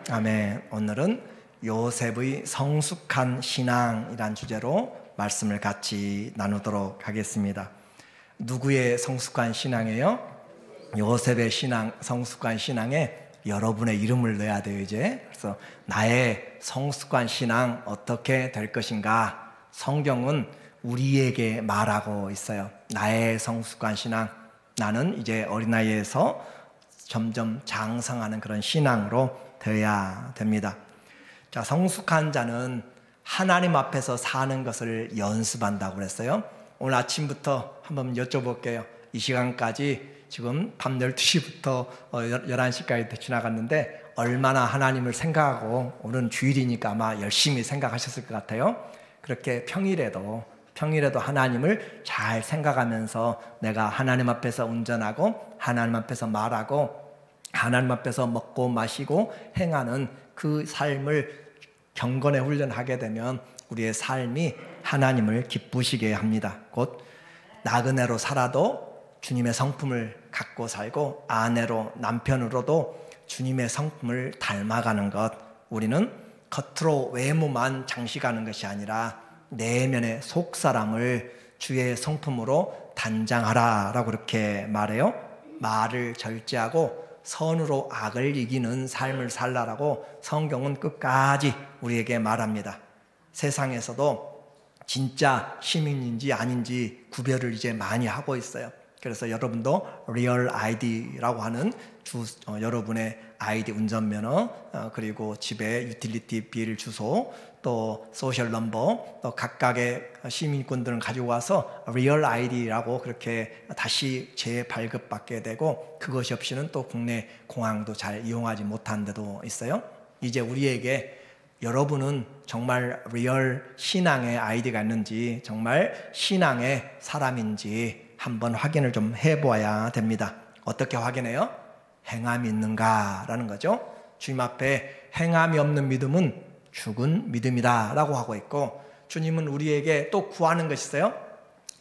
아멘. 오늘은 요셉의 성숙한 신앙이란 주제로 말씀을 같이 나누도록 하겠습니다. 누구의 성숙한 신앙이에요? 요셉의 신앙, 성숙한 신앙에 여러분의 이름을 넣어야 돼요, 이제. 그래서 나의 성숙한 신앙 어떻게 될 것인가? 성경은 우리에게 말하고 있어요. 나의 성숙한 신앙. 나는 이제 어린아이에서 점점 장성하는 그런 신앙으로 되어야 됩니다. 자, 성숙한 자는 하나님 앞에서 사는 것을 연습한다고 그랬어요. 오늘 아침부터 한번 여쭤볼게요. 이 시간까지 지금 밤 12시부터 11시까지 지나갔는데 얼마나 하나님을 생각하고 오늘은 주일이니까 아마 열심히 생각하셨을 것 같아요. 그렇게 평일에도 하나님을 잘 생각하면서 내가 하나님 앞에서 운전하고 하나님 앞에서 말하고 하나님 앞에서 먹고 마시고 행하는 그 삶을 경건에 훈련하게 되면 우리의 삶이 하나님을 기쁘시게 합니다. 곧 나그네로 살아도 주님의 성품을 갖고 살고 아내로 남편으로도 주님의 성품을 닮아가는 것. 우리는 겉으로 외모만 장식하는 것이 아니라 내면의 속사람을 주의 성품으로 단장하라 라고 그렇게 말해요. 말을 절제하고 선으로 악을 이기는 삶을 살라라고 성경은 끝까지 우리에게 말합니다. 세상에서도 진짜 시민인지 아닌지 구별을 이제 많이 하고 있어요. 그래서 여러분도 리얼 아이디라고 하는 여러분의 아이디 운전면허, 그리고 집에 유틸리티 빌 주소, 또 소셜 넘버, 또 각각의 시민권들을 가지고 와서 리얼 아이디라고 그렇게 다시 재발급받게 되고, 그것이 없이는 또 국내 공항도 잘 이용하지 못한 데도 있어요. 이제 우리에게 여러분은 정말 리얼 신앙의 아이디가 있는지, 정말 신앙의 사람인지 한번 확인을 좀 해보아야 됩니다. 어떻게 확인해요? 행함이 있는가라는 거죠. 주님 앞에 행함이 없는 믿음은 죽은 믿음이다 라고 하고 있고, 주님은 우리에게 또 구하는 것이 있어요.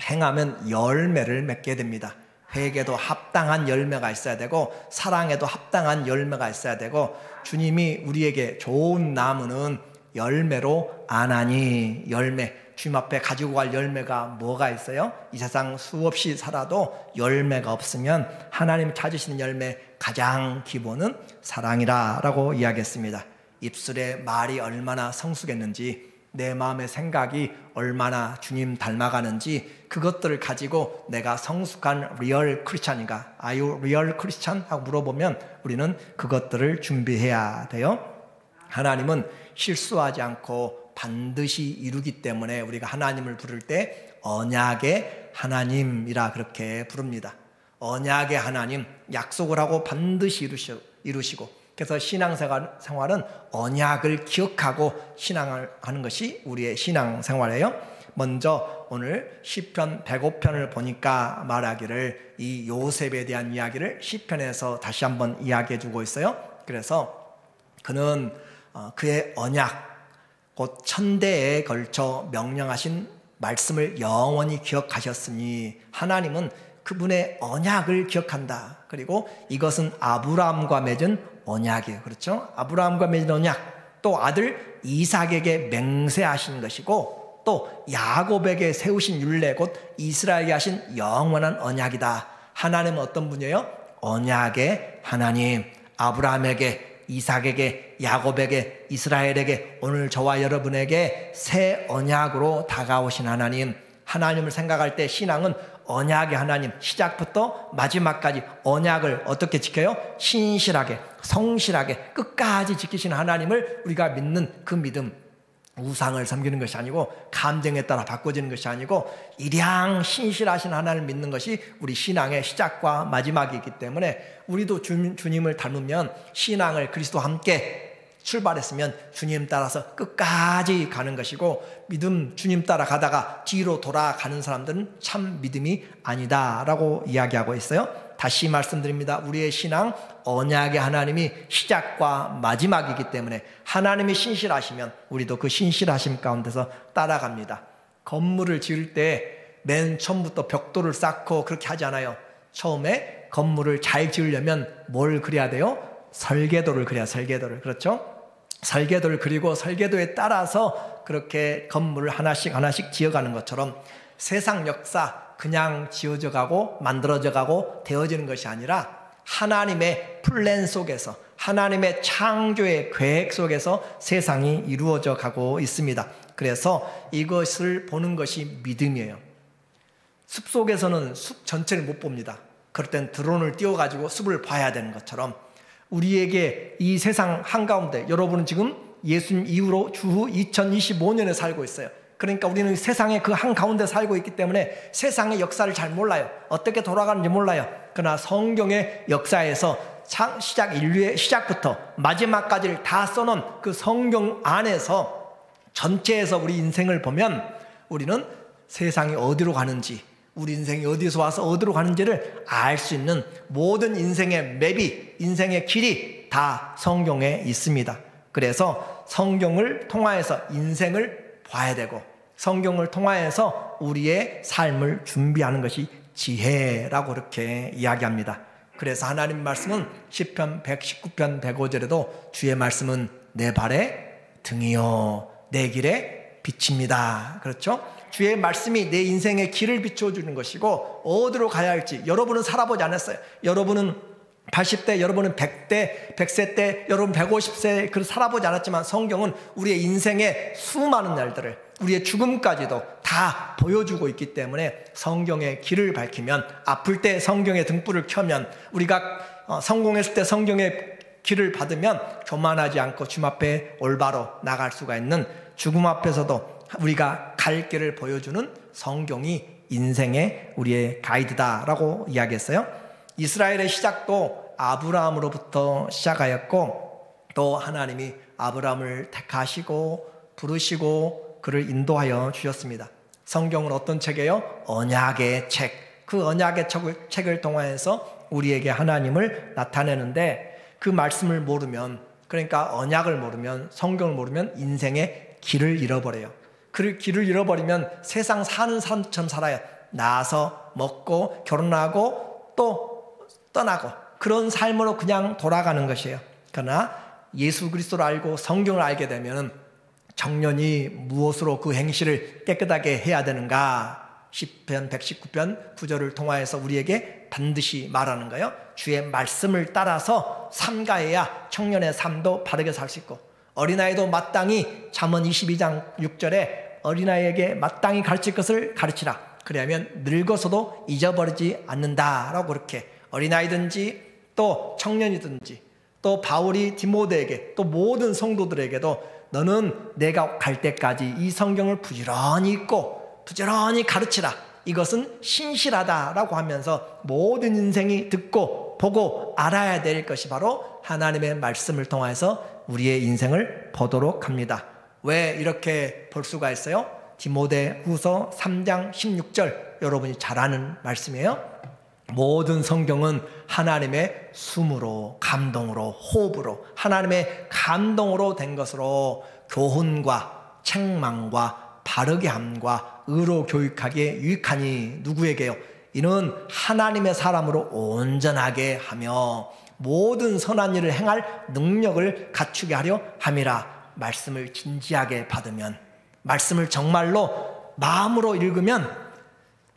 행하면 열매를 맺게 됩니다. 회개도 합당한 열매가 있어야 되고 사랑에도 합당한 열매가 있어야 되고, 주님이 우리에게 좋은 나무는 열매로 아나니, 열매, 주님 앞에 가지고 갈 열매가 뭐가 있어요? 이 세상 수없이 살아도 열매가 없으면 하나님 찾으시는 열매 가장 기본은 사랑이라 라고 이야기했습니다. 입술의 말이 얼마나 성숙했는지, 내 마음의 생각이 얼마나 주님 닮아가는지, 그것들을 가지고 내가 성숙한 리얼 크리스찬인가, Are you real Christian? 하고 물어보면 우리는 그것들을 준비해야 돼요. 하나님은 실수하지 않고 반드시 이루기 때문에 우리가 하나님을 부를 때 언약의 하나님이라 그렇게 부릅니다. 언약의 하나님, 약속을 하고 반드시 이루시고, 그래서 신앙생활은 언약을 기억하고 신앙을 하는 것이 우리의 신앙생활이에요. 먼저 오늘 시편 105편을 보니까 말하기를, 이 요셉에 대한 이야기를 시편에서 다시 한번 이야기해 주고 있어요. 그래서 그는 그의 언약, 곧 천대에 걸쳐 명령하신 말씀을 영원히 기억하셨으니, 하나님은 그분의 언약을 기억한다. 그리고 이것은 아브라함과 맺은 언약이에요. 그렇죠? 아브라함과 맺은 언약, 또 아들 이삭에게 맹세하신 것이고, 또 야곱에게 세우신 율례, 곧 이스라엘에게 하신 영원한 언약이다. 하나님은 어떤 분이에요? 언약의 하나님. 아브라함에게, 이삭에게, 야곱에게, 이스라엘에게, 오늘 저와 여러분에게 새 언약으로 다가오신 하나님. 하나님을 생각할 때 신앙은 언약의 하나님, 시작부터 마지막까지 언약을 어떻게 지켜요? 신실하게, 성실하게 끝까지 지키시는 하나님을 우리가 믿는 그 믿음, 우상을 섬기는 것이 아니고 감정에 따라 바꿔지는 것이 아니고 일양 신실하신 하나님을 믿는 것이 우리 신앙의 시작과 마지막이기 때문에, 우리도 주님을 닮으면 신앙을 그리스도와 함께 출발했으면 주님 따라서 끝까지 가는 것이고, 믿음 주님 따라가다가 뒤로 돌아가는 사람들은 참 믿음이 아니다 라고 이야기하고 있어요. 다시 말씀드립니다. 우리의 신앙, 언약의 하나님이 시작과 마지막이기 때문에 하나님이 신실하시면 우리도 그 신실하심 가운데서 따라갑니다. 건물을 지을 때 맨 처음부터 벽돌을 쌓고 그렇게 하지 않아요. 처음에 건물을 잘 지으려면 뭘 그려야 돼요? 설계도를 그려요. 설계도를. 그렇죠? 설계도를 그리고 설계도에 따라서 그렇게 건물을 하나씩 하나씩 지어가는 것처럼 세상 역사 그냥 지어져 가고 만들어져 가고 되어지는 것이 아니라 하나님의 플랜 속에서, 하나님의 창조의 계획 속에서 세상이 이루어져 가고 있습니다. 그래서 이것을 보는 것이 믿음이에요. 숲속에서는 숲 전체를 못 봅니다. 그럴 땐 드론을 띄워가지고 숲을 봐야 되는 것처럼 우리에게 이 세상 한가운데, 여러분은 지금 예수님 이후로 주후 2025년에 살고 있어요. 그러니까 우리는 세상의 그 한가운데 살고 있기 때문에 세상의 역사를 잘 몰라요. 어떻게 돌아가는지 몰라요. 그러나 성경의 역사에서 인류의 시작부터 마지막까지를 다 써놓은 그 성경 안에서 전체에서 우리 인생을 보면 우리는 세상이 어디로 가는지, 우리 인생이 어디서 와서 어디로 가는지를 알 수 있는 모든 인생의 맵이, 인생의 길이 다 성경에 있습니다. 그래서 성경을 통하여서 인생을 봐야 되고 성경을 통하여서 우리의 삶을 준비하는 것이 지혜라고 그렇게 이야기합니다. 그래서 하나님 말씀은 시편 119편 105절에도 주의 말씀은 내 발의 등이요 내 길의 빛입니다. 그렇죠? 주의 말씀이 내 인생의 길을 비춰주는 것이고 어디로 가야 할지 여러분은 살아보지 않았어요. 여러분은 80대, 여러분은 100대, 100세 때, 여러분 150세 그 살아보지 않았지만 성경은 우리의 인생의 수많은 날들을, 우리의 죽음까지도 다 보여주고 있기 때문에 성경의 길을 밝히면, 아플 때 성경의 등불을 켜면, 우리가 성공했을 때 성경의 길을 받으면 교만하지 않고 주님 앞에 올바로 나갈 수가 있는, 죽음 앞에서도 우리가 갈 길을 보여주는 성경이 인생의 우리의 가이드다라고 이야기했어요. 이스라엘의 시작도 아브라함으로부터 시작하였고 또 하나님이 아브라함을 택하시고 부르시고 그를 인도하여 주셨습니다. 성경은 어떤 책이에요? 언약의 책. 그 언약의 책을 통해서 우리에게 하나님을 나타내는데 그 말씀을 모르면, 그러니까 언약을 모르면, 성경을 모르면 인생의 길을 잃어버려요. 그 길을 잃어버리면 세상 사는 사람처럼 살아요. 나와서 먹고 결혼하고 또 떠나고 그런 삶으로 그냥 돌아가는 것이에요. 그러나 예수 그리스도를 알고 성경을 알게 되면 청년이 무엇으로 그 행실을 깨끗하게 해야 되는가? 시편 119편 9절을 통하여서 우리에게 반드시 말하는 거예요. 주의 말씀을 따라서 삼가해야 청년의 삶도 바르게 살 수 있고, 어린아이도 마땅히 잠언 22장 6절에 어린아이에게 마땅히 가르칠 것을 가르치라. 그러면 늙어서도 잊어버리지 않는다라고 그렇게, 어린아이든지 또 청년이든지 또 바울이 디모데에게 또 모든 성도들에게도 너는 내가 갈 때까지 이 성경을 부지런히 읽고 부지런히 가르치라. 이것은 신실하다라고 하면서 모든 인생이 듣고 보고 알아야 될 것이 바로 하나님의 말씀을 통해서 우리의 인생을 보도록 합니다. 왜 이렇게 볼 수가 있어요? 디모데후서 3장 16절 여러분이 잘 아는 말씀이에요. 모든 성경은 하나님의 숨으로, 감동으로, 호흡으로, 하나님의 감동으로 된 것으로 교훈과 책망과 바르게 함과 의로 교육하기에 유익하니. 누구에게요? 이는 하나님의 사람으로 온전하게 하며 모든 선한 일을 행할 능력을 갖추게 하려 함이라. 말씀을 진지하게 받으면, 말씀을 정말로 마음으로 읽으면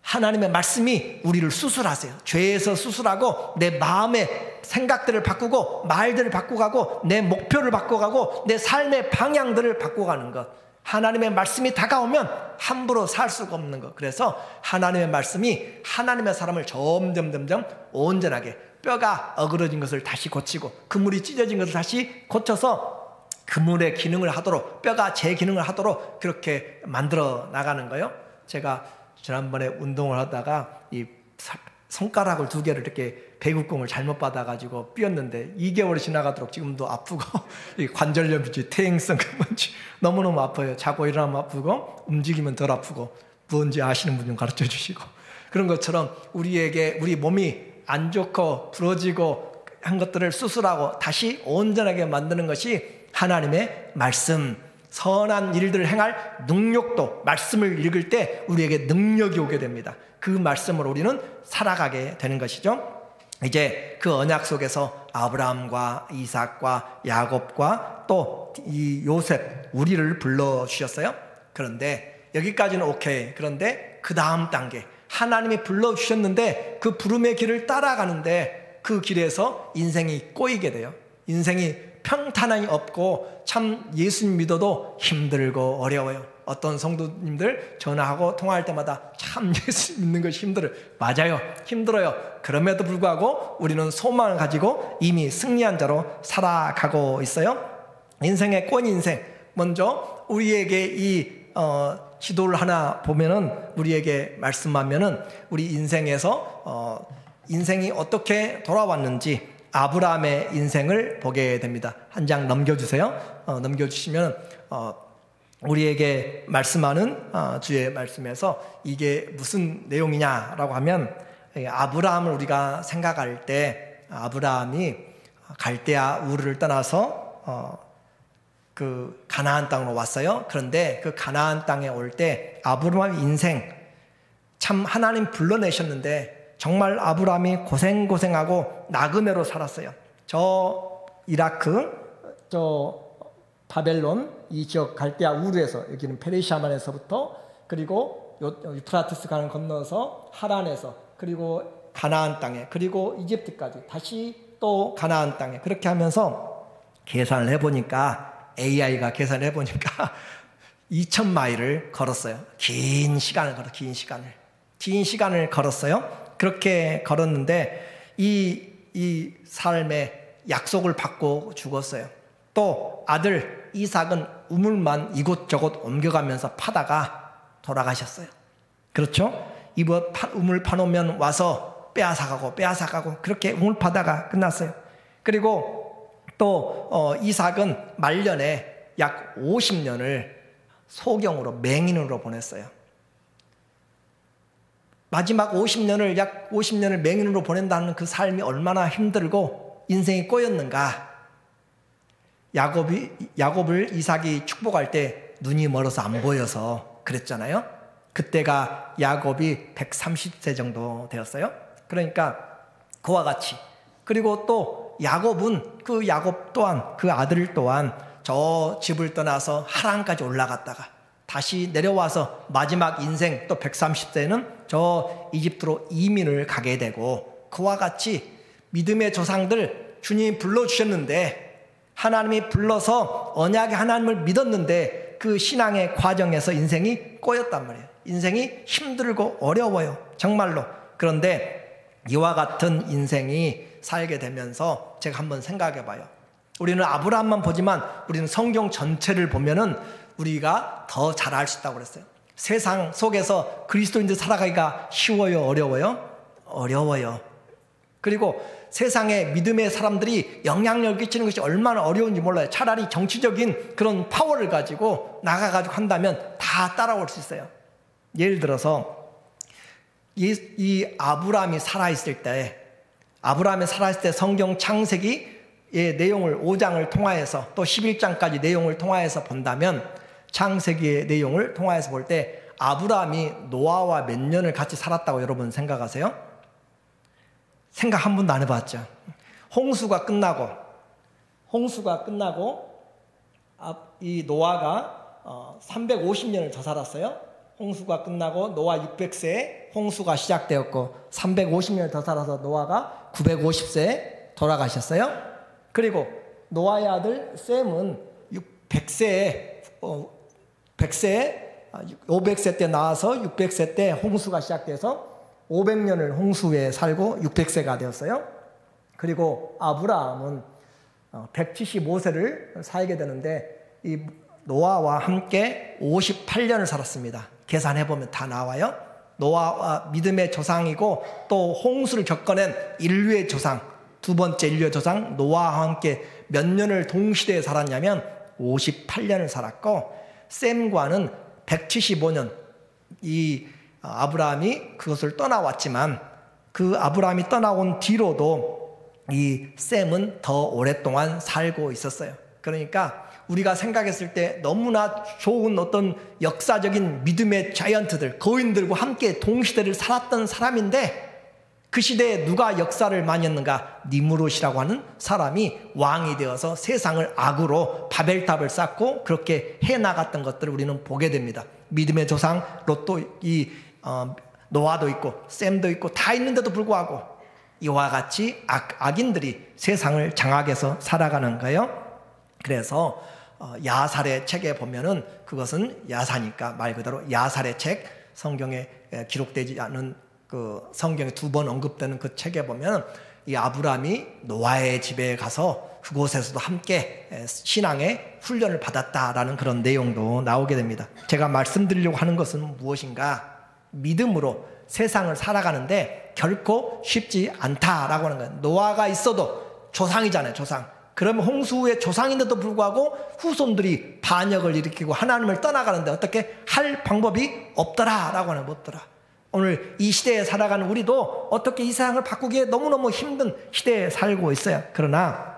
하나님의 말씀이 우리를 수술하세요. 죄에서 수술하고 내 마음의 생각들을 바꾸고 말들을 바꿔가고 내 목표를 바꿔가고 내 삶의 방향들을 바꿔가는 것. 하나님의 말씀이 다가오면 함부로 살 수가 없는 것. 그래서 하나님의 말씀이 하나님의 사람을 점점 온전하게, 뼈가 어그러진 것을 다시 고치고 그물이 찢어진 것을 다시 고쳐서 그물의 기능을 하도록, 뼈가 제 기능을 하도록 그렇게 만들어 나가는 거예요. 제가 지난번에 운동을 하다가 이 손가락을 2개를 이렇게 배구공을 잘못 받아가지고 삐었는데 2개월이 지나가도록 지금도 아프고 이 관절염인지 퇴행성 뭔지 너무너무 아파요. 자고 일어나면 아프고 움직이면 덜 아프고, 뭔지 아시는 분 좀 가르쳐 주시고. 그런 것처럼 우리에게 우리 몸이 안 좋고 부러지고 한 것들을 수술하고 다시 온전하게 만드는 것이 하나님의 말씀, 선한 일들을 행할 능력도, 말씀을 읽을 때 우리에게 능력이 오게 됩니다. 그 말씀으로 우리는 살아가게 되는 것이죠. 이제 그 언약 속에서 아브라함과 이삭과 야곱과 또 이 요셉 우리를 불러주셨어요. 그런데 여기까지는 오케이. 그런데 그 다음 단계, 하나님이 불러주셨는데 그 부름의 길을 따라가는데 그 길에서 인생이 꼬이게 돼요. 인생이 평탄함이 없고 참 예수님 믿어도 힘들고 어려워요. 어떤 성도님들 전화하고 통화할 때마다 참 예수 믿는 것이 힘들어요. 맞아요, 힘들어요. 그럼에도 불구하고 우리는 소망을 가지고 이미 승리한 자로 살아가고 있어요. 인생의 꼰 인생, 먼저 우리에게 이 지도를 하나 보면은, 우리에게 말씀하면은 우리 인생에서 인생이 어떻게 돌아왔는지 아브라함의 인생을 보게 됩니다. 한 장 넘겨주세요. 넘겨주시면 우리에게 말씀하는 주의 말씀에서 이게 무슨 내용이냐라고 하면, 아브라함을 우리가 생각할 때 아브라함이 갈대아 우르를 떠나서 그 가나안 땅으로 왔어요. 그런데 그 가나안 땅에 올 때 아브라함의 인생, 참 하나님 불러내셨는데 정말 아브라함이 고생하고 나그네로 살았어요. 저 이라크, 저 바벨론, 이 지역 갈대아 우르에서, 여기는 페르시아만에서부터, 그리고 유프라티스 강을 건너서 하란에서, 그리고 가나안 땅에, 그리고 이집트까지, 다시 또 가나안 땅에, 그렇게 하면서 계산을 해보니까, AI가 계산을 해보니까 2000마일을 걸었어요. 긴 시간을 걸었어요. 그렇게 걸었는데 이 삶에 약속을 받고 죽었어요. 또 아들 이삭은 우물만 이곳저곳 옮겨가면서 파다가 돌아가셨어요. 그렇죠? 우물 파놓으면 와서 빼앗아가고 그렇게 우물 파다가 끝났어요. 그리고 또 이삭은 말년에 약 50년을 소경으로, 맹인으로 보냈어요. 마지막 50년을, 약 50년을 맹인으로 보낸다는 그 삶이 얼마나 힘들고 인생이 꼬였는가. 야곱을 이삭이 축복할 때 눈이 멀어서 안 보여서 그랬잖아요. 그때가 야곱이 130세 정도 되었어요. 그러니까 그와 같이, 그리고 또 야곱 또한, 그 아들 또한 저 집을 떠나서 하란까지 올라갔다가 다시 내려와서 마지막 인생 또 130세는 저 이집트로 이민을 가게 되고, 그와 같이 믿음의 조상들 주님이 불러주셨는데, 하나님이 불러서 언약의 하나님을 믿었는데 그 신앙의 과정에서 인생이 꼬였단 말이에요. 인생이 힘들고 어려워요, 정말로. 그런데 이와 같은 인생이 살게 되면서 제가 한번 생각해 봐요. 우리는 아브라함만 보지만 우리는 성경 전체를 보면은 우리가 더 잘 알 수 있다고 그랬어요. 세상 속에서 그리스도인들 살아가기가 쉬워요, 어려워요? 어려워요. 그리고 세상에 믿음의 사람들이 영향력을 끼치는 것이 얼마나 어려운지 몰라요. 차라리 정치적인 그런 파워를 가지고 나가가지고 한다면 다 따라올 수 있어요. 예를 들어서 이 아브라함이 살아있을 때, 성경 창세기의 내용을 5장을 통하여서 또 11장까지 내용을 통하여서 본다면, 창세기의 내용을 통하여서 볼 때 아브라함이 노아와 몇 년을 같이 살았다고 여러분 생각하세요? 생각 한 번도 안 해봤죠. 홍수가 끝나고 이 노아가 350년을 더 살았어요. 홍수가 끝나고 노아 600세에 홍수가 시작되었고 350년을 더 살아서 노아가 950세에 돌아가셨어요. 그리고 노아의 아들 셈은 500세 때 나와서 600세 때 홍수가 시작돼서 500년을 홍수에 살고 600세가 되었어요. 그리고 아브라함은 175세를 살게 되는데 이 노아와 함께 58년을 살았습니다. 계산해보면 다 나와요. 노아와 믿음의 조상이고 또 홍수를 겪어낸 인류의 조상, 두 번째 인류의 조상 노아와 함께 몇 년을 동시대에 살았냐면 58년을 살았고, 셈과는 175년, 이 아브라함이 그것을 떠나왔지만 그 아브라함이 떠나온 뒤로도 이 셈은 더 오랫동안 살고 있었어요. 그러니까 우리가 생각했을 때 너무나 좋은 어떤 역사적인 믿음의 자이언트들, 거인들과 함께 동시대를 살았던 사람인데 그 시대에 누가 역사를 많이 했는가? 니므롯이라고 하는 사람이 왕이 되어서 세상을 악으로 바벨탑을 쌓고 그렇게 해나갔던 것들을 우리는 보게 됩니다. 믿음의 조상 롯도 노아도 있고 셈도 있고 다 있는데도 불구하고 이와 같이 악인들이 세상을 장악해서 살아가는 거예요. 그래서 야살의 책에 보면은 그것은 야사니까 말 그대로 야살의 책, 성경에 기록되지 않은 그 성경에 2번 언급되는 그 책에 보면 이 아브라함이 노아의 집에 가서 그곳에서도 함께 신앙의 훈련을 받았다라는 그런 내용도 나오게 됩니다. 제가 말씀드리려고 하는 것은 무엇인가? 믿음으로 세상을 살아가는데 결코 쉽지 않다라고 하는 거예요. 노아가 있어도 조상이잖아요, 조상. 그러면 홍수의 조상인데도 불구하고 후손들이 반역을 일으키고 하나님을 떠나가는데 어떻게 할 방법이 없더라라고 하는 못 더라. 오늘 이 시대에 살아가는 우리도 어떻게 이 세상을 바꾸기에 너무너무 힘든 시대에 살고 있어요. 그러나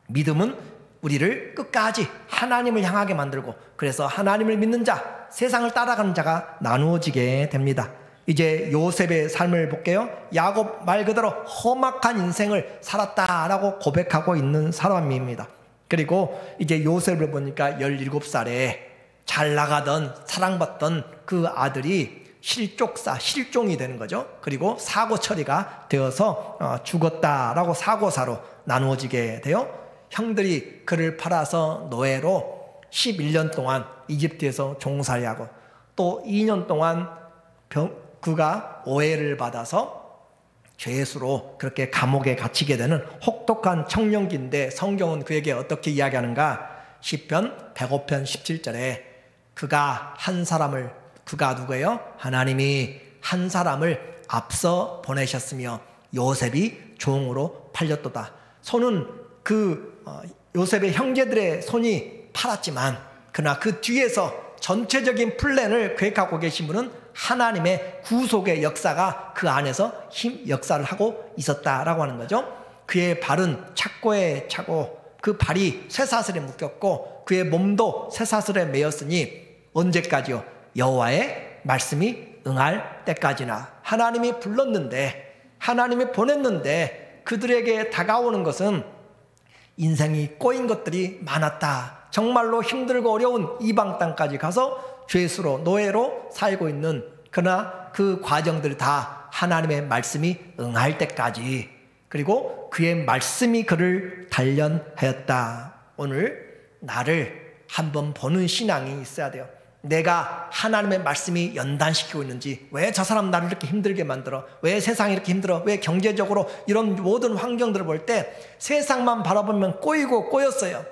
믿음은 우리를 끝까지 하나님을 향하게 만들고 그래서 하나님을 믿는 자, 세상을 따라가는 자가 나누어지게 됩니다. 이제 요셉의 삶을 볼게요. 야곱 말 그대로 험악한 인생을 살았다라고 고백하고 있는 사람입니다. 그리고 이제 요셉을 보니까 17살에 잘 나가던 사랑받던 그 아들이 실종이 되는 거죠. 그리고 사고 처리가 되어서 죽었다라고 사고사로 나누어지게 돼요. 형들이 그를 팔아서 노예로 11년 동안 이집트에서 종살이하고 또 2년 동안 그가 오해를 받아서 죄수로 그렇게 감옥에 gat히게 되는 혹독한 청년기인데 성경은 그에게 어떻게 이야기하는가? 시편 105편 17절에 그가 누구예요? 하나님이 한 사람을 앞서 보내셨으며 요셉이 종으로 팔렸도다. 손은 요셉의 형제들의 손이 팔았지만 그러나 그 뒤에서 전체적인 플랜을 계획하고 계신 분은 하나님의 구속의 역사가 그 안에서 역사를 하고 있었다라고 하는 거죠. 그의 발은 착고에 차고 그 발이 쇠사슬에 묶였고 그의 몸도 쇠사슬에 매였으니 언제까지요? 여호와의 말씀이 응할 때까지나. 하나님이 불렀는데 하나님이 보냈는데 그들에게 다가오는 것은 인생이 꼬인 것들이 많았다. 정말로 힘들고 어려운 이방 땅까지 가서 죄수로 노예로 살고 있는 그러나 그 과정들 다 하나님의 말씀이 응할 때까지 그리고 그의 말씀이 그를 단련하였다. 오늘 나를 한번 보는 신앙이 있어야 돼요. 내가 하나님의 말씀이 연단시키고 있는지, 왜 저 사람 나를 이렇게 힘들게 만들어? 왜 세상이 이렇게 힘들어? 왜 경제적으로 이런 모든 환경들을 볼 때 세상만 바라보면 꼬였어요.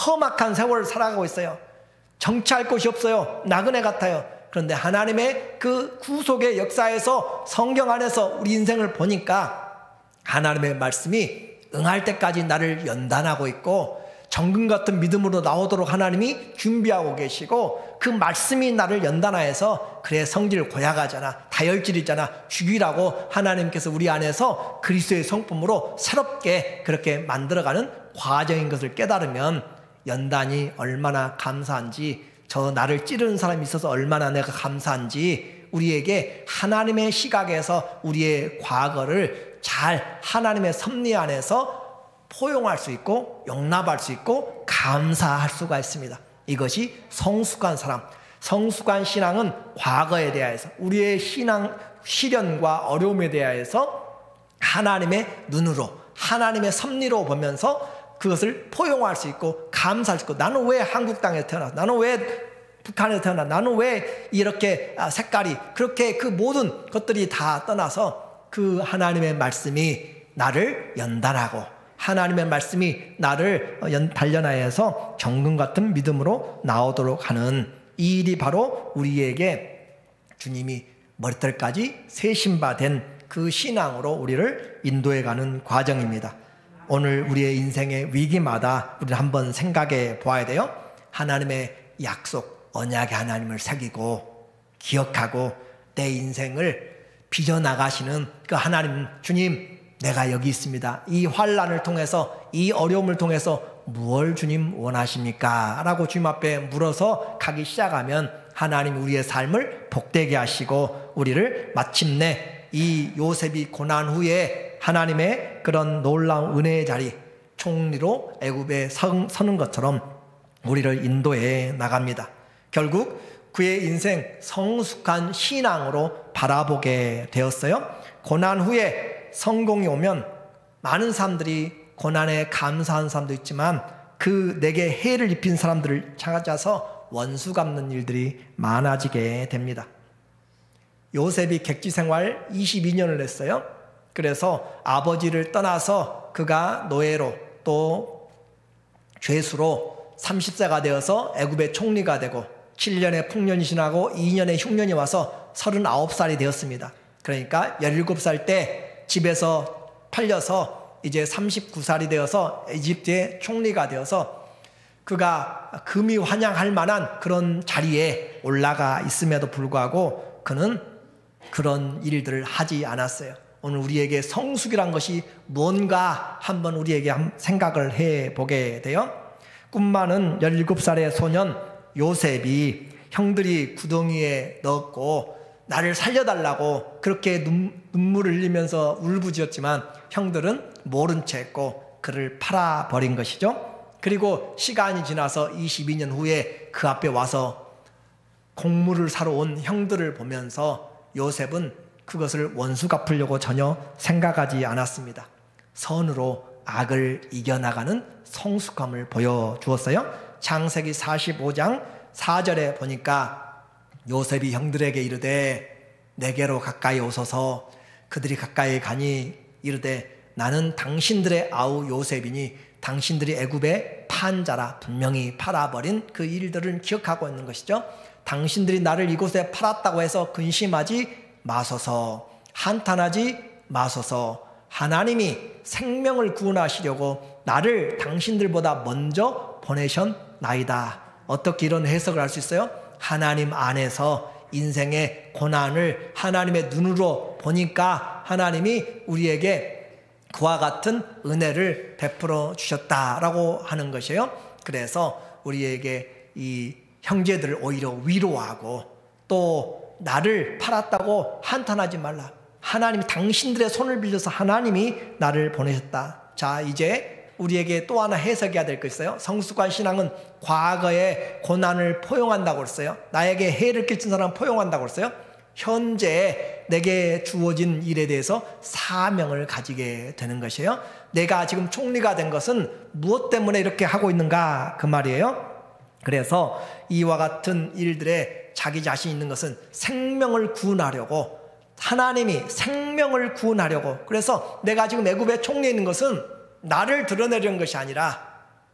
험악한 세월을 살아가고 있어요. 정치할 곳이 없어요. 나그네 같아요. 그런데 하나님의 그 구속의 역사에서 성경 안에서 우리 인생을 보니까 하나님의 말씀이 응할 때까지 나를 연단하고 있고 정금 같은 믿음으로 나오도록 하나님이 준비하고 계시고 그 말씀이 나를 연단하여서 그래 성질 고약하잖아, 다혈질이잖아, 죽이라고 하나님께서 우리 안에서 그리스도의 성품으로 새롭게 그렇게 만들어가는 과정인 것을 깨달으면 연단이 얼마나 감사한지, 저 나를 찌르는 사람이 있어서 얼마나 내가 감사한지, 우리에게 하나님의 시각에서 우리의 과거를 잘 하나님의 섭리 안에서 포용할 수 있고 용납할 수 있고 감사할 수가 있습니다. 이것이 성숙한 사람, 성숙한 신앙은 과거에 대하여서 우리의 신앙 시련과 어려움에 대하여서 하나님의 눈으로 하나님의 섭리로 보면서 그것을 포용할 수 있고 감사할 수 있고, 나는 왜 한국 땅에 태어났어? 나는 왜 북한에 태어났어? 나는 왜 이렇게 색깔이 그렇게, 그 모든 것들이 다 떠나서 그 하나님의 말씀이 나를 연단하고 하나님의 말씀이 나를 단련하여서 정금 같은 믿음으로 나오도록 하는 이 일이 바로 우리에게 주님이 머리털까지 세신바된 그 신앙으로 우리를 인도해가는 과정입니다. 오늘 우리의 인생의 위기마다 우리는 한번 생각해 보아야 돼요. 하나님의 약속, 언약의 하나님을 새기고 기억하고 내 인생을 빚어나가시는 그 하나님, 주님 내가 여기 있습니다. 이 환난을 통해서, 이 어려움을 통해서 무엇을 주님 원하십니까? 라고 주님 앞에 물어서 가기 시작하면 하나님 우리의 삶을 복되게 하시고 우리를 마침내 이 요셉이 고난 후에 하나님의 그런 놀라운 은혜의 자리, 총리로 애굽에 서는 것처럼 우리를 인도해 나갑니다. 결국 그의 인생 성숙한 신앙으로 바라보게 되었어요. 고난 후에 성공이 오면 많은 사람들이 고난에 감사한 사람도 있지만 그 내게 해를 입힌 사람들을 찾아서 원수 갚는 일들이 많아지게 됩니다. 요셉이 객지 생활 22년을 했어요. 그래서 아버지를 떠나서 그가 노예로 또 죄수로 30세가 되어서 애굽의 총리가 되고 7년의 풍년이 지나고 2년의 흉년이 와서 39살이 되었습니다. 그러니까 17살 때 집에서 팔려서 이제 39살이 되어서 이집트의 총리가 되어서 그가 금이 환영할 만한 그런 자리에 올라가 있음에도 불구하고 그는 그런 일들을 하지 않았어요. 오늘 우리에게 성숙이란 것이 뭔가 한번 우리에게 생각을 해보게 돼요. 꿈 많은 17살의 소년 요셉이 형들이 구덩이에 넣었고 나를 살려달라고 그렇게 눈물을 흘리면서 울부짖었지만 형들은 모른 채 했고 그를 팔아버린 것이죠. 그리고 시간이 지나서 22년 후에 그 앞에 와서 곡물을 사러 온 형들을 보면서 요셉은 그것을 원수 갚으려고 전혀 생각하지 않았습니다. 선으로 악을 이겨나가는 성숙함을 보여주었어요. 창세기 45장 4절에 보니까 요셉이 형들에게 이르되 내게로 가까이 오소서. 그들이 가까이 가니 이르되 나는 당신들의 아우 요셉이니 당신들이 애굽의 판자라. 분명히 팔아버린 그 일들을 기억하고 있는 것이죠. 당신들이 나를 이곳에 팔았다고 해서 근심하지 마소서. 한탄하지 마소서. 하나님이 생명을 구원하시려고 나를 당신들보다 먼저 보내셨나이다. 어떻게 이런 해석을 할 수 있어요? 하나님 안에서 인생의 고난을 하나님의 눈으로 보니까 하나님이 우리에게 그와 같은 은혜를 베풀어 주셨다라고 하는 것이에요. 그래서 우리에게 이 형제들을 오히려 위로하고 또 나를 팔았다고 한탄하지 말라. 하나님이 당신들의 손을 빌려서 하나님이 나를 보내셨다. 자, 이제 우리에게 또 하나 해석해야 될 거 있어요. 성숙한 신앙은 과거의 고난을 포용한다고 그랬어요. 나에게 해를 끼친 사람은 포용한다고 그랬어요. 현재 내게 주어진 일에 대해서 사명을 가지게 되는 것이에요. 내가 지금 총리가 된 것은 무엇 때문에 이렇게 하고 있는가 그 말이에요. 그래서 이와 같은 일들에 자기 자신 있는 것은 생명을 구원하려고, 하나님이 생명을 구원하려고. 그래서 내가 지금 애굽의 총리에 있는 것은 나를 드러내려는 것이 아니라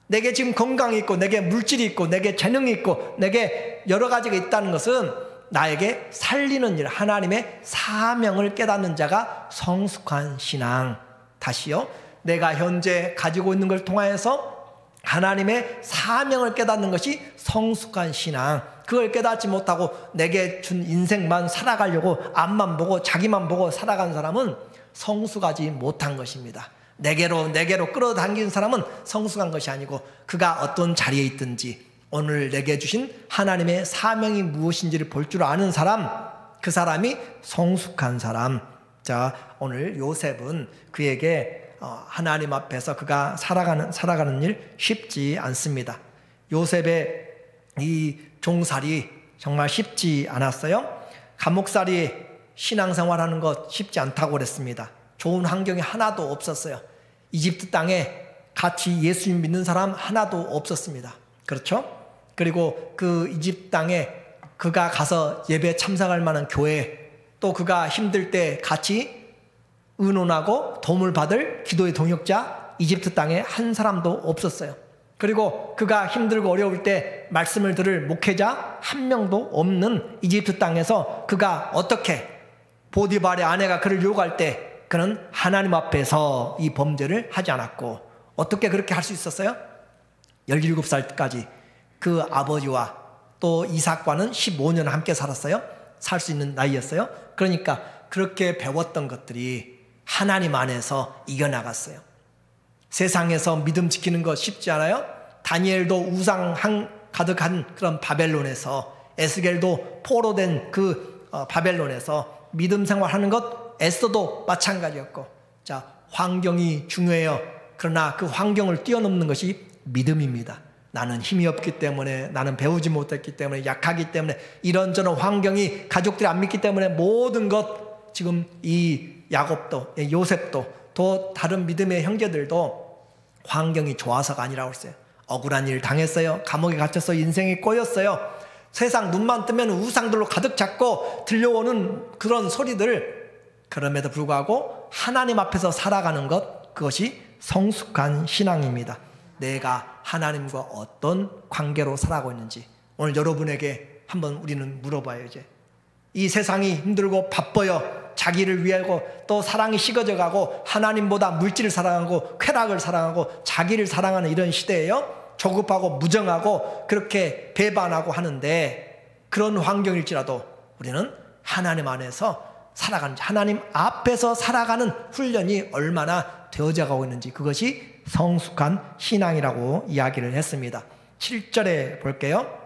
내게 지금 건강이 있고 내게 물질이 있고 내게 재능이 있고 내게 여러 가지가 있다는 것은 나에게 살리는 일, 하나님의 사명을 깨닫는 자가 성숙한 신앙. 다시요, 내가 현재 가지고 있는 걸 통하여서 하나님의 사명을 깨닫는 것이 성숙한 신앙. 그걸 깨닫지 못하고 내게 준 인생만 살아가려고 앞만 보고 자기만 보고 살아간 사람은 성숙하지 못한 것입니다. 내게로 끌어당긴 사람은 성숙한 것이 아니고 그가 어떤 자리에 있든지 오늘 내게 주신 하나님의 사명이 무엇인지를 볼 줄 아는 사람, 그 사람이 성숙한 사람. 자, 오늘 요셉은 그에게 하나님 앞에서 그가 살아가는 일 쉽지 않습니다. 요셉의 이 종살이 정말 쉽지 않았어요. 감옥살이 신앙생활하는 것 쉽지 않다고 그랬습니다. 좋은 환경이 하나도 없었어요. 이집트 땅에 같이 예수님 믿는 사람 하나도 없었습니다. 그렇죠? 그리고 그 이집트 땅에 그가 가서 예배 참석할 만한 교회, 또 그가 힘들 때 같이 의논하고 도움을 받을 기도의 동역자 이집트 땅에 한 사람도 없었어요. 그리고 그가 힘들고 어려울 때 말씀을 들을 목회자 한 명도 없는 이집트 땅에서 그가 어떻게, 보디발의 아내가 그를 유혹할 때 그는 하나님 앞에서 이 범죄를 하지 않았고, 어떻게 그렇게 할 수 있었어요? 17살까지 그 아버지와 또 이삭과는 15년 함께 살았어요. 살 수 있는 나이였어요. 그러니까 그렇게 배웠던 것들이 하나님 안에서 이겨나갔어요. 세상에서 믿음 지키는 거 쉽지 않아요? 다니엘도 우상 가득한 그런 바벨론에서, 에스겔도 포로된 그 바벨론에서 믿음 생활하는 것 에스더도 마찬가지였고, 자, 환경이 중요해요. 그러나 그 환경을 뛰어넘는 것이 믿음입니다. 나는 힘이 없기 때문에, 나는 배우지 못했기 때문에, 약하기 때문에, 이런저런 환경이, 가족들이 안 믿기 때문에 모든 것, 지금 이 야곱도, 요셉도, 또 다른 믿음의 형제들도 환경이 좋아서가 아니라고 했어요. 억울한 일 당했어요. 감옥에 갇혀서 인생이 꼬였어요. 세상 눈만 뜨면 우상들로 가득 찼고 들려오는 그런 소리들, 그럼에도 불구하고 하나님 앞에서 살아가는 것, 그것이 성숙한 신앙입니다. 내가 하나님과 어떤 관계로 살아가고 있는지 오늘 여러분에게 한번 우리는 물어봐요. 이제 이 세상이 힘들고 바빠요. 자기를 위하고 또 사랑이 식어져 가고 하나님보다 물질을 사랑하고 쾌락을 사랑하고 자기를 사랑하는 이런 시대예요. 조급하고 무정하고 그렇게 배반하고 하는데, 그런 환경일지라도 우리는 하나님 안에서 살아가는지, 하나님 앞에서 살아가는 훈련이 얼마나 되어져 가고 있는지, 그것이 성숙한 신앙이라고 이야기를 했습니다. 7절에 볼게요.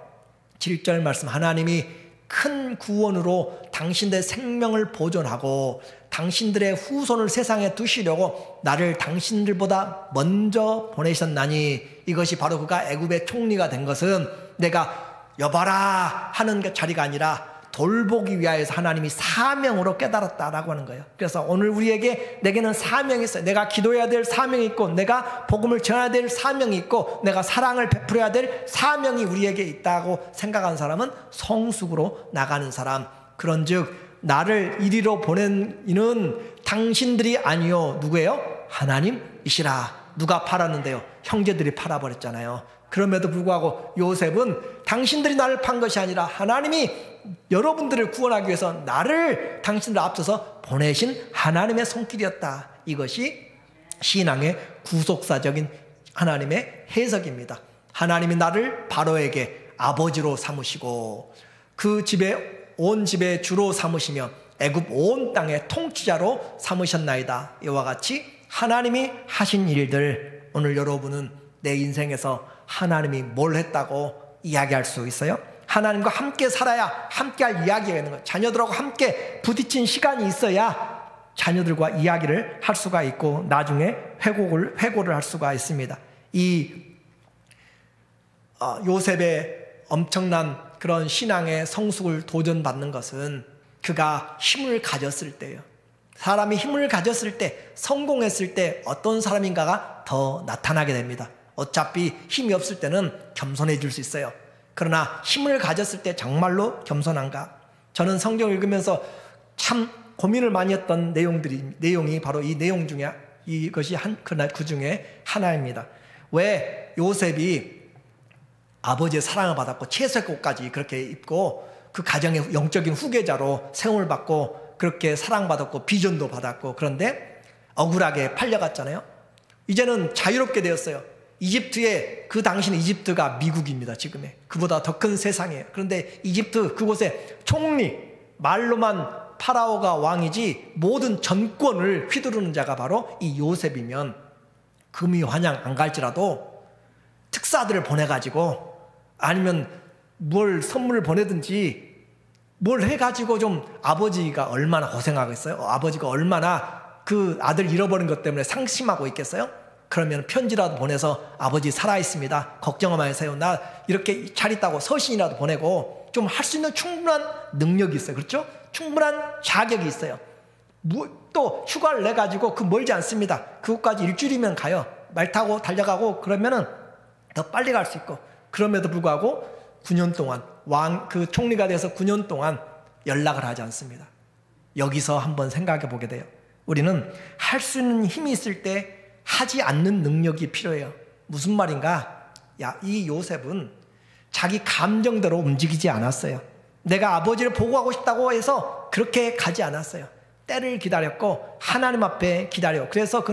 7절 말씀, 하나님이 큰 구원으로 당신들의 생명을 보존하고 당신들의 후손을 세상에 두시려고 나를 당신들보다 먼저 보내셨나니, 이것이 바로 그가 애굽의 총리가 된 것은 내가 여봐라 하는 자리가 아니라 돌보기 위하여서 하나님이 사명으로 깨달았다라고 하는 거예요. 그래서 오늘 우리에게, 내게는 사명이 있어요. 내가 기도해야 될 사명이 있고, 내가 복음을 전해야 될 사명이 있고, 내가 사랑을 베풀어야 될 사명이 우리에게 있다고 생각하는 사람은 성숙으로 나가는 사람. 그런즉 나를 이리로 보낸 이는 당신들이 아니요, 누구예요? 하나님이시라. 누가 팔았는데요? 형제들이 팔아버렸잖아요. 그럼에도 불구하고 요셉은 당신들이 나를 판 것이 아니라 하나님이 여러분들을 구원하기 위해서 나를 당신들 앞서서 보내신 하나님의 손길이었다. 이것이 신앙의 구속사적인 하나님의 해석입니다. 하나님이 나를 바로에게 아버지로 삼으시고 그 집에, 온 집의 주로 삼으시며 애굽 온 땅의 통치자로 삼으셨나이다. 이와 같이 하나님이 하신 일들, 오늘 여러분은 내 인생에서 하나님이 뭘 했다고 이야기할 수 있어요? 하나님과 함께 살아야 함께 할 이야기가 있는 거예요. 자녀들하고 함께 부딪힌 시간이 있어야 자녀들과 이야기를 할 수가 있고 나중에 회고를 할 수가 있습니다. 이 요셉의 엄청난 그런 신앙의 성숙을 도전받는 것은 그가 힘을 가졌을 때예요. 사람이 힘을 가졌을 때, 성공했을 때 어떤 사람인가가 더 나타나게 됩니다. 어차피 힘이 없을 때는 겸손해질 수 있어요. 그러나 힘을 가졌을 때 정말로 겸손한가? 저는 성경 읽으면서 참 고민을 많이 했던 내용이 바로 이 내용 중에, 이것이 그 중에 하나입니다. 왜 요셉이 아버지의 사랑을 받았고 채색 옷까지 그렇게 입고 그 가정의 영적인 후계자로 세움을 받고 그렇게 사랑받았고 비전도 받았고, 그런데 억울하게 팔려갔잖아요. 이제는 자유롭게 되었어요. 이집트에, 그 당시는 이집트가 미국입니다. 지금의 그보다 더 큰 세상이에요. 그런데 이집트 그곳에 총리, 말로만 파라오가 왕이지 모든 전권을 휘두르는 자가 바로 이 요셉이면 금이 환양 안 갈지라도 특사들을 보내가지고 아니면 뭘 선물을 보내든지 뭘 해가지고 좀, 아버지가 얼마나 고생하겠어요? 아버지가 얼마나 그 아들 잃어버린 것 때문에 상심하고 있겠어요? 그러면 편지라도 보내서 아버지 살아있습니다. 걱정 마세요. 나 이렇게 잘 있다고 서신이라도 보내고 좀 할 수 있는 충분한 능력이 있어요. 그렇죠? 충분한 자격이 있어요. 또 휴가를 내가지고 그 멀지 않습니다. 그것까지 일주일이면 가요. 말 타고 달려가고 그러면은 더 빨리 갈 수 있고, 그럼에도 불구하고 9년 동안 그 총리가 돼서 9년 동안 연락을 하지 않습니다. 여기서 한번 생각해 보게 돼요. 우리는 할 수 있는 힘이 있을 때 하지 않는 능력이 필요해요. 무슨 말인가? 이 요셉은 자기 감정대로 움직이지 않았어요. 내가 아버지를 보고하고 싶다고 해서 그렇게 가지 않았어요. 때를 기다렸고 하나님 앞에 기다려. 그래서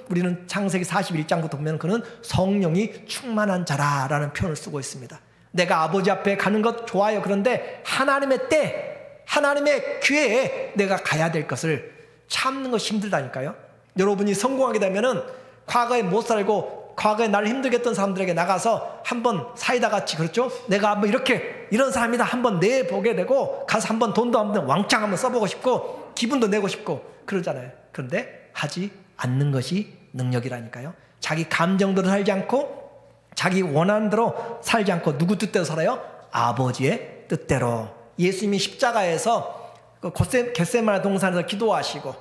우리는 창세기 41장부터 보면 그는 성령이 충만한 자라라는 표현을 쓰고 있습니다. 내가 아버지 앞에 가는 것 좋아요. 그런데 하나님의 때, 하나님의 기회에 내가 가야 될 것을 참는 것이 힘들다니까요. 여러분이 성공하게 되면은 과거에 못 살고 과거에 나를 힘들게 했던 사람들에게 나가서 한번 사이다 같이, 그렇죠? 내가 한번 이런 사람이다 한번 내보게 되고, 가서 한번 돈도 한번 왕창 한번 써보고 싶고 기분도 내고 싶고, 그러잖아요. 그런데 하지 않는 것이 능력이라니까요. 자기 감정대로 살지 않고 자기 원하는 대로 살지 않고 누구 뜻대로 살아요? 아버지의 뜻대로. 예수님이 십자가에서 겟세마네 동산에서 기도하시고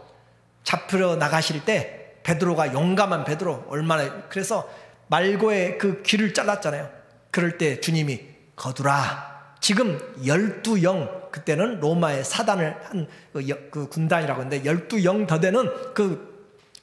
잡히러 나가실 때 베드로가 용감한 베드로 얼마나 그래서 말고의 그 귀를 잘랐잖아요. 그럴 때 주님이 거두라. 지금 12영 그때는 로마의 사단을 한 그 군단이라고 하는데 12영 더 되는 그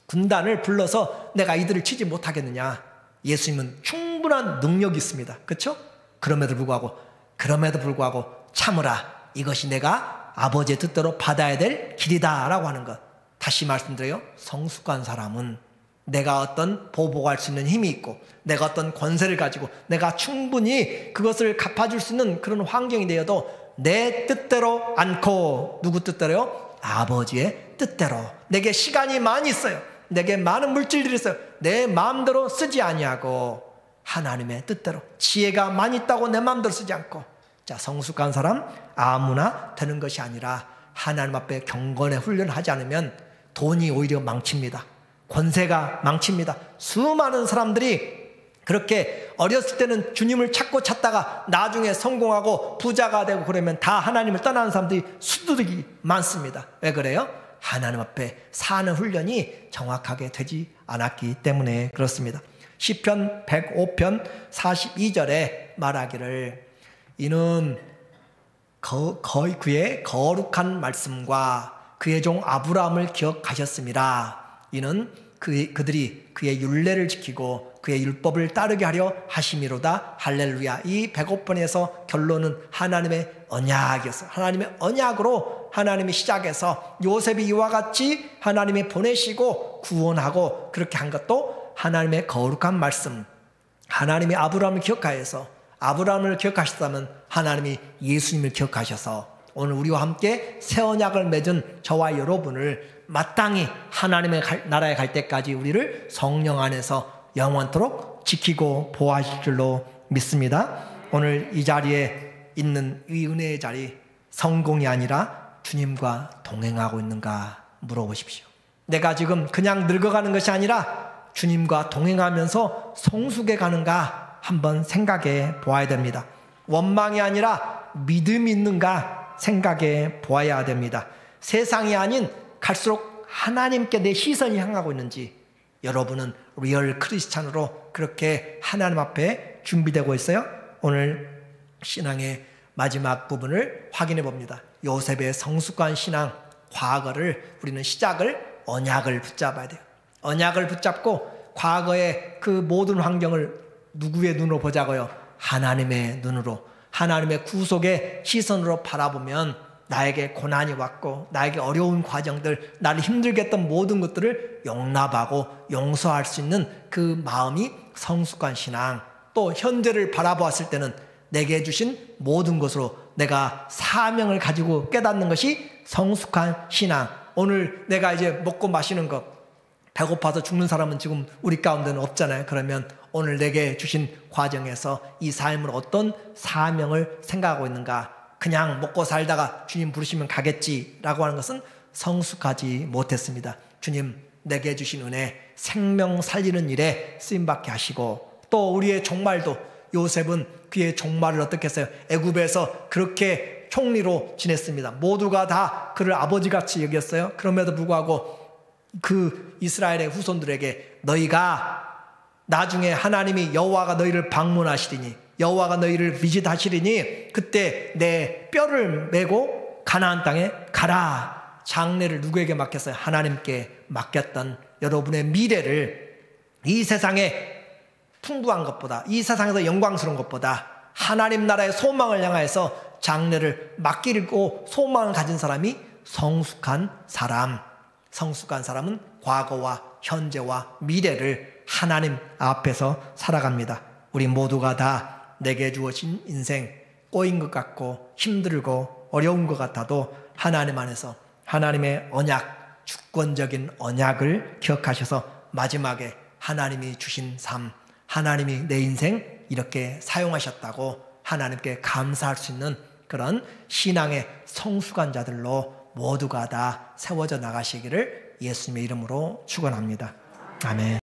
군단을 불러서 내가 이들을 치지 못하겠느냐. 예수님은 충분한 능력이 있습니다. 그렇죠? 그럼에도 불구하고 참으라. 이것이 내가 아버지의 뜻대로 받아야 될 길이다 라고 하는 것. 다시 말씀드려요. 성숙한 사람은 내가 어떤 보복할 수 있는 힘이 있고 내가 어떤 권세를 가지고 내가 충분히 그것을 갚아줄 수 있는 그런 환경이 되어도 내 뜻대로 않고 누구 뜻대로요? 아버지의 뜻대로. 내게 시간이 많이 있어요. 내게 많은 물질들이 있어요. 내 마음대로 쓰지 아니하고 하나님의 뜻대로. 지혜가 많이 있다고 내 마음대로 쓰지 않고. 자, 성숙한 사람 아무나 되는 것이 아니라 하나님 앞에 경건의 훈련을 하지 않으면 돈이 오히려 망칩니다. 권세가 망칩니다. 수많은 사람들이 그렇게 어렸을 때는 주님을 찾다가 나중에 성공하고 부자가 되고 그러면 다 하나님을 떠나는 사람들이 수두룩이 많습니다. 왜 그래요? 하나님 앞에 사는 훈련이 정확하게 되지 않았기 때문에 그렇습니다. 시편 105편 42절에 말하기를 이는 그의 거룩한 말씀과 그의 종 아브라함을 기억하셨습니다. 이는 그들이 그의 율례를 지키고 그의 율법을 따르게 하려 하심이로다. 할렐루야. 이 105번에서 결론은 하나님의 언약이었어요. 하나님의 언약으로 하나님이 시작해서 요셉이 이와 같이 하나님이 보내시고 구원하고 그렇게 한 것도 하나님의 거룩한 말씀. 하나님이 아브라함을 기억하여서 아브라함을 기억하셨다면 하나님이 예수님을 기억하셔서 오늘 우리와 함께 새 언약을 맺은 저와 여러분을 마땅히 하나님의 나라에 갈 때까지 우리를 성령 안에서 영원토록 지키고 보호하실 줄로 믿습니다. 오늘 이 자리에 있는 이 은혜의 자리, 성공이 아니라 주님과 동행하고 있는가 물어보십시오. 내가 지금 그냥 늙어가는 것이 아니라 주님과 동행하면서 성숙해 가는가 한번 생각해 보아야 됩니다. 원망이 아니라 믿음이 있는가 생각해 보아야 됩니다. 세상이 아닌 갈수록 하나님께 내 시선이 향하고 있는지 여러분은 리얼 크리스찬으로 그렇게 하나님 앞에 준비되고 있어요? 오늘 신앙의 마지막 부분을 확인해 봅니다. 요셉의 성숙한 신앙 과거를 우리는 시작을 언약을 붙잡아야 돼요. 언약을 붙잡고 과거의 그 모든 환경을 누구의 눈으로 보자고요? 하나님의 눈으로, 하나님의 구속의 시선으로 바라보면 나에게 고난이 왔고 나에게 어려운 과정들, 나를 힘들게 했던 모든 것들을 용납하고 용서할 수 있는 그 마음이 성숙한 신앙. 또 현재를 바라보았을 때는 내게 주신 모든 것으로 내가 사명을 가지고 깨닫는 것이 성숙한 신앙. 오늘 내가 이제 먹고 마시는 것, 배고파서 죽는 사람은 지금 우리 가운데는 없잖아요. 그러면 오늘 내게 주신 과정에서 이 삶을 어떤 사명을 생각하고 있는가. 그냥 먹고 살다가 주님 부르시면 가겠지라고 하는 것은 성숙하지 못했습니다. 주님 내게 주신 은혜 생명 살리는 일에 쓰임받게 하시고 또 우리의 종말도 요셉은 그의 종말을 어떻게 했어요? 애굽에서 그렇게 총리로 지냈습니다. 모두가 다 그를 아버지같이 여겼어요. 그럼에도 불구하고 그 이스라엘의 후손들에게 너희가 나중에 하나님이 여호와가 너희를 방문하시리니 여호와가 너희를 비짓하시리니 그때 내 뼈를 메고 가나안 땅에 가라. 장래를 누구에게 맡겼어요? 하나님께 맡겼던 여러분의 미래를 이 세상에 풍부한 것보다 이 세상에서 영광스러운 것보다 하나님 나라의 소망을 향해서 장래를 맡기고 소망을 가진 사람이 성숙한 사람. 성숙한 사람은 과거와 현재와 미래를 하나님 앞에서 살아갑니다. 우리 모두가 다 내게 주어진 인생 꼬인 것 같고 힘들고 어려운 것 같아도 하나님 안에서 하나님의 언약, 주권적인 언약을 기억하셔서 마지막에 하나님이 주신 삶, 하나님이 내 인생 이렇게 사용하셨다고 하나님께 감사할 수 있는 그런 신앙의 성숙한 자들로 모두가 다 세워져 나가시기를 예수님의 이름으로 축원합니다. 아멘.